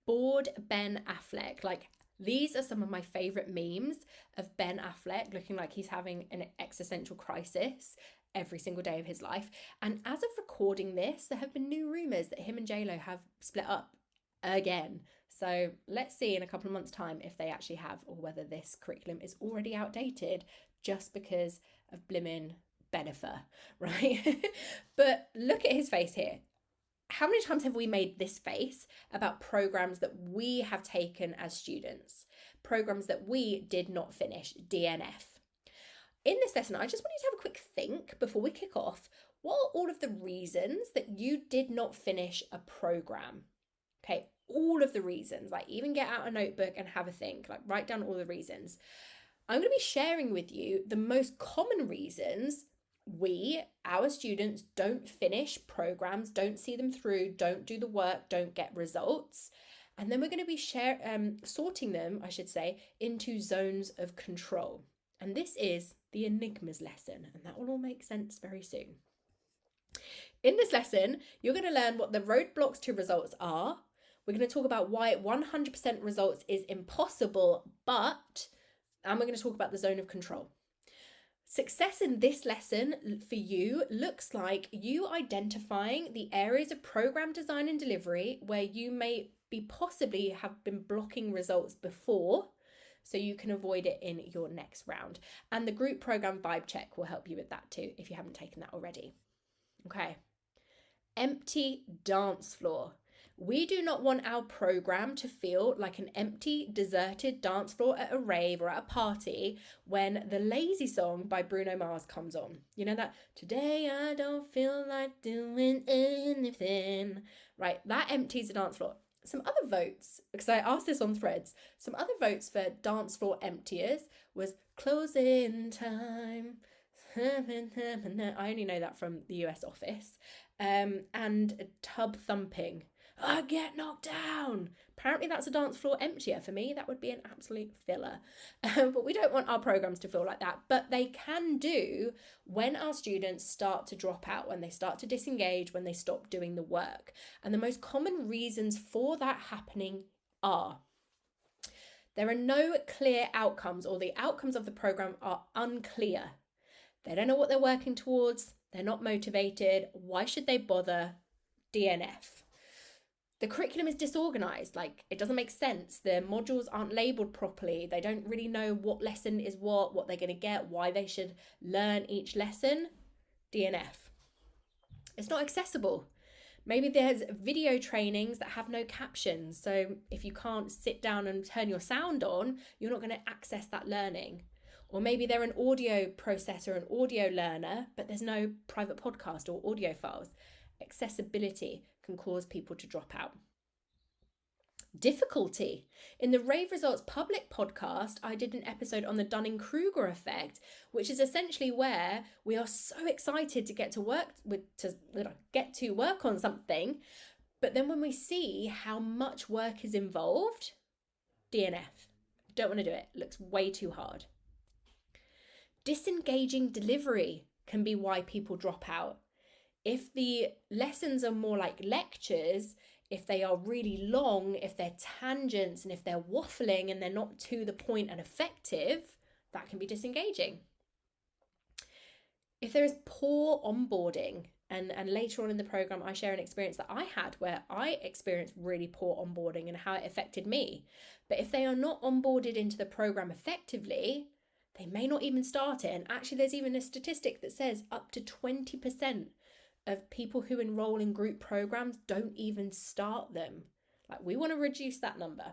bored Ben Affleck. Like, these are some of my favorite memes of Ben Affleck looking like he's having an existential crisis every single day of his life. And as of recording this, there have been new rumors that him and JLo have split up again. So let's see in a couple of months' time if they actually have, or whether this curriculum is already outdated just because of blimmin' Benifer, right? But look at his face here. How many times have we made this face about programs that we have taken as students, programs that we did not finish, DNF? In this lesson, I just want you to have a quick think before we kick off. What are all of the reasons that you did not finish a program? Okay, all of the reasons, like even get out a notebook and have a think, like write down all the reasons. I'm going to be sharing with you the most common reasons our students, don't finish programs, don't see them through, don't do the work, don't get results. And then we're going to be sorting them, I should say, into zones of control. And this is the enigmas lesson, and that will all make sense very soon. In this lesson, you're going to learn what the roadblocks to results are. We're going to talk about why 100% results is impossible, and we're going to talk about the zone of control. Success in this lesson for you looks like you identifying the areas of program design and delivery where you may be possibly have been blocking results before, so you can avoid it in your next round. And the group program vibe check will help you with that too, if you haven't taken that already. Okay. Empty dance floor. We do not want our program to feel like an empty, deserted dance floor at a rave or at a party when the Lazy song by Bruno Mars comes on. You know that, today I don't feel like doing anything, right? That empties the dance floor. Some other votes, because I asked this on Threads, some other votes for dance floor emptiers was closing time. I only know that from the US Office. And tub thumping. I get knocked down. Apparently that's a dance floor emptier. For me, that would be an absolute filler. But we don't want our programs to feel like that. But they can do when our students start to drop out, when they start to disengage, when they stop doing the work. And the most common reasons for that happening are: there are no clear outcomes, or the outcomes of the program are unclear. They don't know what they're working towards. They're not motivated. Why should they bother? DNF. The curriculum is disorganized, like it doesn't make sense. The modules aren't labeled properly. They don't really know what lesson is what they're going to get, why they should learn each lesson. DNF. It's not accessible. Maybe there's video trainings that have no captions. So if you can't sit down and turn your sound on, you're not going to access that learning. Or maybe they're an audio processor, an audio learner, but there's no private podcast or audio files. Accessibility can cause people to drop out. Difficulty. In the Rave Results public podcast, I did an episode on the Dunning-Kruger effect, which is essentially where we are so excited to get to work on something, but then when we see how much work is involved, DNF. Don't want to do it. Looks way too hard. Disengaging delivery can be why people drop out. If the lessons are more like lectures, if they are really long, if they're tangents, and if they're waffling and they're not to the point and effective, that can be disengaging. If there is poor onboarding, and later on in the program, I share an experience that I had where I experienced really poor onboarding and how it affected me. But if they are not onboarded into the program effectively, they may not even start it. And actually, there's even a statistic that says up to 20% of people who enroll in group programs don't even start them. Like, we want to reduce that number.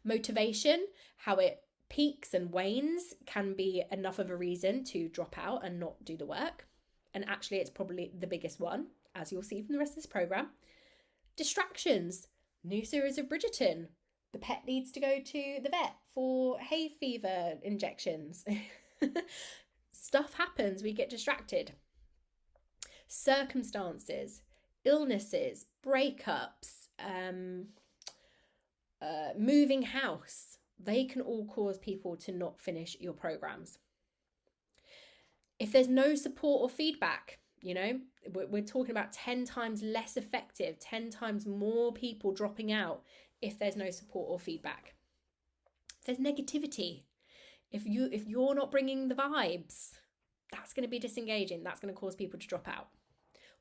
Motivation, how it peaks and wanes, can be enough of a reason to drop out and not do the work. And actually, it's probably the biggest one, as you'll see from the rest of this program. Distractions. New series of Bridgerton. The pet needs to go to the vet for hay fever injections. Stuff happens, we get distracted. Circumstances, illnesses, breakups, moving house, they can all cause people to not finish your programs. If there's no support or feedback, You know, we're talking about 10 times less effective, 10 times more people dropping out if there's no support or feedback. If there's negativity, if you're not bringing the vibes, that's going to be disengaging. That's going to cause people to drop out.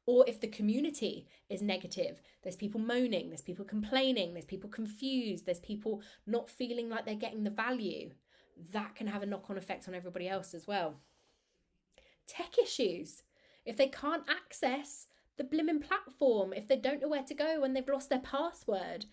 Or if the community is negative, there's people moaning, there's people complaining, there's people confused, there's people not feeling like they're getting the value, that can have a knock-on effect on everybody else as well. Tech issues. If they can't access the blimmin' platform, if they don't know where to go when they've lost their password,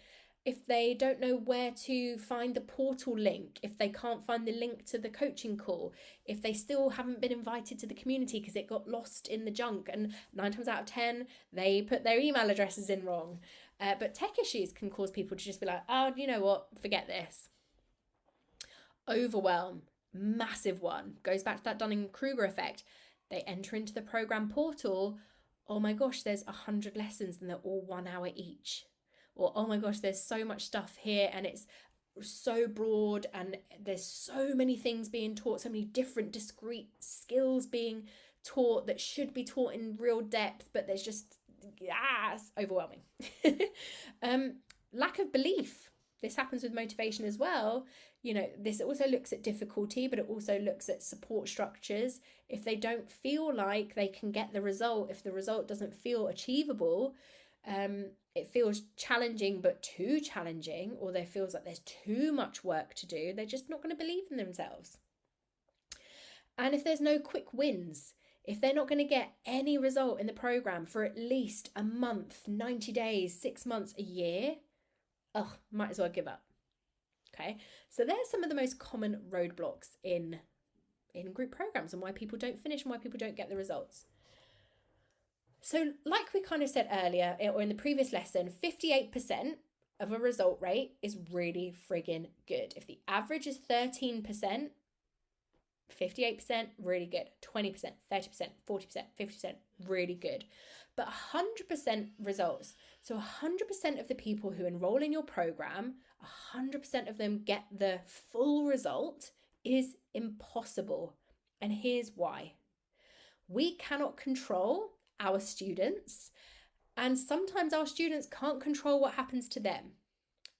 if they don't know where to find the portal link, if they can't find the link to the coaching call, if they still haven't been invited to the community because it got lost in the junk, and 9 times out of 10, they put their email addresses in wrong. But tech issues can cause people to just be like, oh, you know what, forget this. Overwhelm, massive one. Goes back to that Dunning-Kruger effect. They enter into the program portal, oh my gosh, there's 100 lessons and they're all 1 hour each. Or, oh my gosh, there's so much stuff here and it's so broad and there's so many things being taught, so many different discrete skills being taught that should be taught in real depth, but there's just, it's overwhelming. Lack of belief. This happens with motivation as well. You know, this also looks at difficulty, but it also looks at support structures. If they don't feel like they can get the result, if the result doesn't feel achievable, it feels challenging but too challenging, or there feels like there's too much work to do, they're just not going to believe in themselves. And if there's no quick wins, if they're not going to get any result in the program for at least a month, 90 days, 6 months, a year, might as well give up. Okay, so there's some of the most common roadblocks in group programs and why people don't finish and why people don't get the results. So like we kind of said earlier, or in the previous lesson, 58% of a result rate is really friggin' good. If the average is 13%, 58%, really good. 20%, 30%, 40%, 50%, really good. But 100% results. So 100% of the people who enroll in your program, 100% of them get the full result is impossible. And here's why. We cannot control our students, and sometimes our students can't control what happens to them.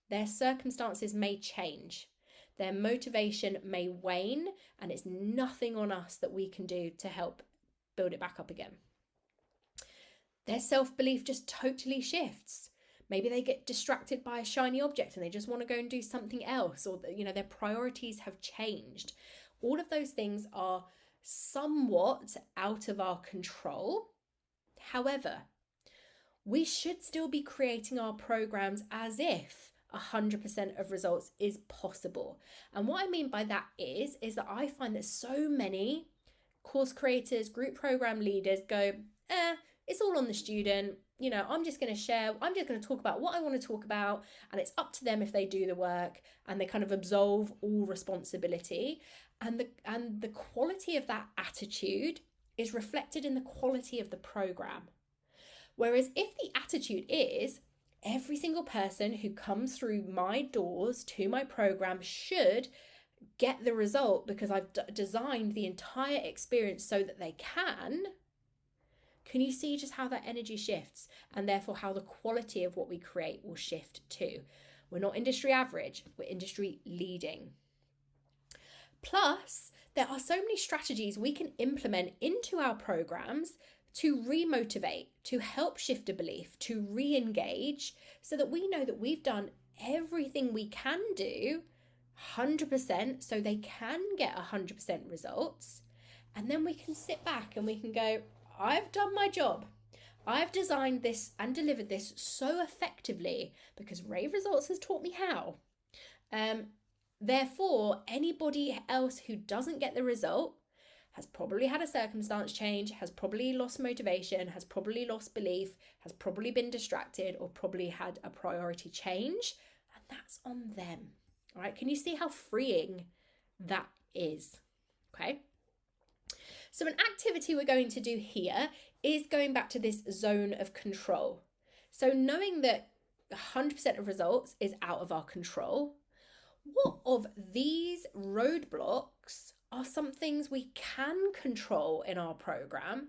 Their circumstances may change. Their motivation may wane, and it's nothing on us that we can do to help build it back up again. Their self-belief just totally shifts. Maybe they get distracted by a shiny object and they just want to go and do something else, or their priorities have changed. All of those things are somewhat out of our control. However, we should still be creating our programs as if 100% of results is possible. And what I mean by that is that I find that so many course creators, group program leaders go, it's all on the student. I'm just going to talk about what I want to talk about, and it's up to them if they do the work, and they kind of absolve all responsibility. And the quality of that attitude is reflected in the quality of the program. Whereas if the attitude is, every single person who comes through my doors to my program should get the result because I've designed the entire experience so that they can you see just how that energy shifts, and therefore how the quality of what we create will shift too? We're not industry average, we're industry leading. Plus, there are so many strategies we can implement into our programs to remotivate, to help shift a belief, to re-engage, so that we know that we've done everything we can do 100% so they can get 100% results. And then we can sit back and we can go, I've done my job. I've designed this and delivered this so effectively because Rave Results has taught me how. Therefore, anybody else who doesn't get the result has probably had a circumstance change, has probably lost motivation, has probably lost belief, has probably been distracted, or probably had a priority change, and that's on them. All right, can you see how freeing that is? Okay. So an activity we're going to do here is going back to this zone of control. So knowing that 100% of results is out of our control, what of these roadblocks are some things we can control in our program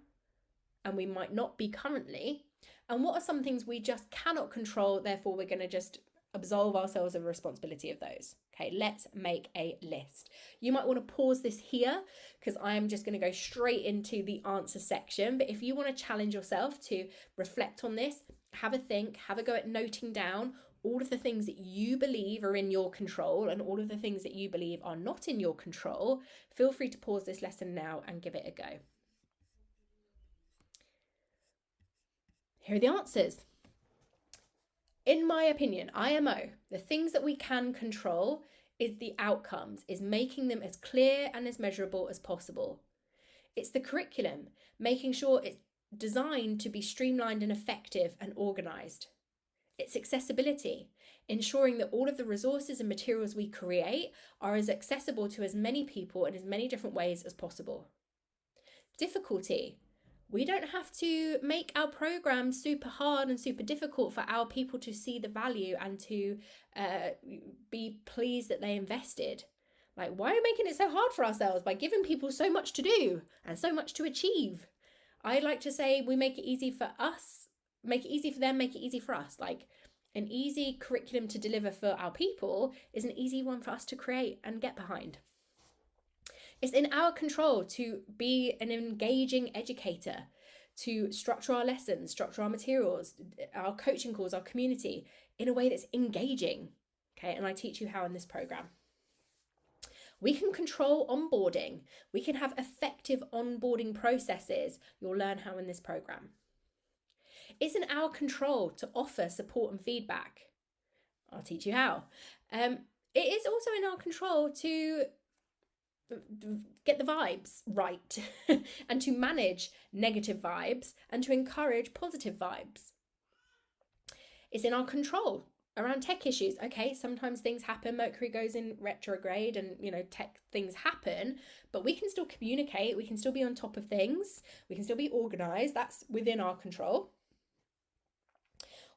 and we might not be currently? And what are some things we just cannot control, therefore we're going to just absolve ourselves of the responsibility of those? Okay, let's make a list. You might want to pause this here because I'm just going to go straight into the answer section. But if you want to challenge yourself to reflect on this, have a think, have a go at noting down all of the things that you believe are in your control and all of the things that you believe are not in your control, feel free to pause this lesson now and give it a go. Here are the answers. In my opinion, IMO, the things that we can control is the outcomes, is making them as clear and as measurable as possible. It's the curriculum, making sure it's designed to be streamlined and effective and organised. It's accessibility, ensuring that all of the resources and materials we create are as accessible to as many people in as many different ways as possible. Difficulty. We don't have to make our program super hard and super difficult for our people to see the value and to be pleased that they invested. Like, why are we making it so hard for ourselves by giving people so much to do and so much to achieve? I like to say we make it easy for us, make it easy for them, make it easy for us. Like, an easy curriculum to deliver for our people is an easy one for us to create and get behind. It's in our control to be an engaging educator, to structure our lessons, structure our materials, our coaching calls, our community in a way that's engaging. Okay, and I teach you how in this program. We can control onboarding. We can have effective onboarding processes. You'll learn how in this program. It's in our control to offer support and feedback. I'll teach you how. It is also in our control to get the vibes right and to manage negative vibes and to encourage positive vibes. It's in our control around tech issues. Okay, sometimes things happen, Mercury goes in retrograde and, tech things happen, but we can still communicate, we can still be on top of things, we can still be organized. That's within our control.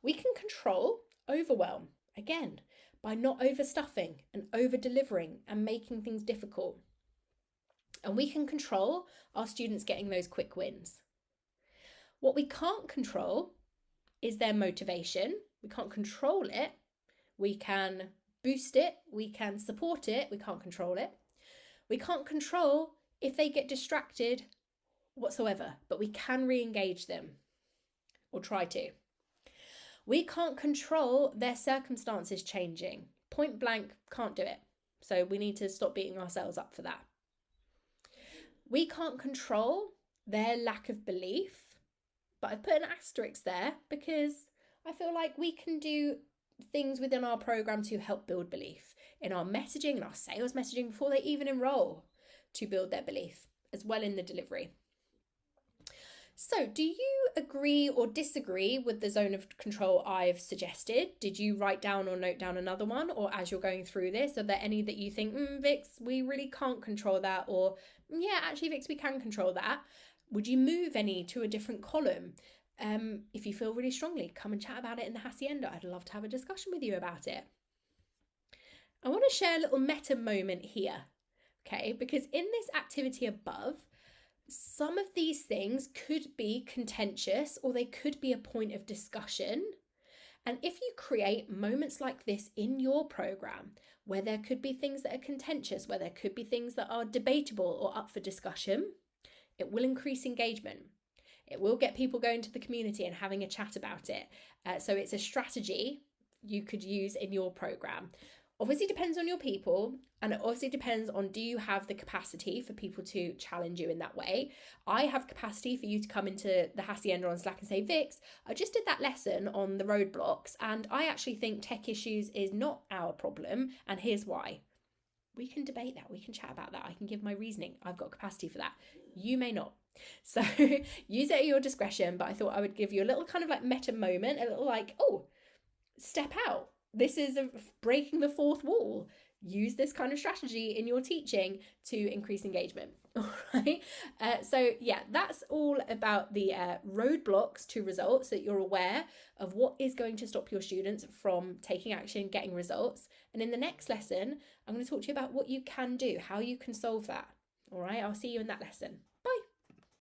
We can control overwhelm, again, by not overstuffing and over-delivering and making things difficult. And we can control our students getting those quick wins. What we can't control is their motivation. We can't control it. We can boost it. We can support it. We can't control it. We can't control if they get distracted whatsoever, but we can re-engage them or try to. We can't control their circumstances changing. Point blank, can't do it. So we need to stop beating ourselves up for that. We can't control their lack of belief, but I've put an asterisk there because I feel like we can do things within our program to help build belief in our messaging and our sales messaging before they even enroll, to build their belief as well in the delivery. So do you agree or disagree with the zone of control I've suggested? Did you write down or note down another one? Or as you're going through this, are there any that you think, Vix, we really can't control that? Or, yeah, actually, Vix, we can control that. Would you move any to a different column? If you feel really strongly, come and chat about it in the Hacienda. I'd love to have a discussion with you about it. I want to share a little meta moment here, okay? Because in this activity above, some of these things could be contentious or they could be a point of discussion. And if you create moments like this in your program, where there could be things that are contentious, where there could be things that are debatable or up for discussion, it will increase engagement. It will get people going to the community and having a chat about it. So it's a strategy you could use in your program. Obviously depends on your people, and it obviously depends on, do you have the capacity for people to challenge you in that way? I have capacity for you to come into the Hacienda on Slack and say, Vix, I just did that lesson on the roadblocks and I actually think tech issues is not our problem and here's why. We can debate that, we can chat about that, I can give my reasoning, I've got capacity for that. You may not. So use it at your discretion, but I thought I would give you a little kind of like meta moment, a little like, oh, step out. This is breaking the fourth wall. Use this kind of strategy in your teaching to increase engagement. All right. So yeah, that's all about the roadblocks to results, so that you're aware of what is going to stop your students from taking action, getting results. And in the next lesson, I'm going to talk to you about what you can do, how you can solve that. All right. I'll see you in that lesson.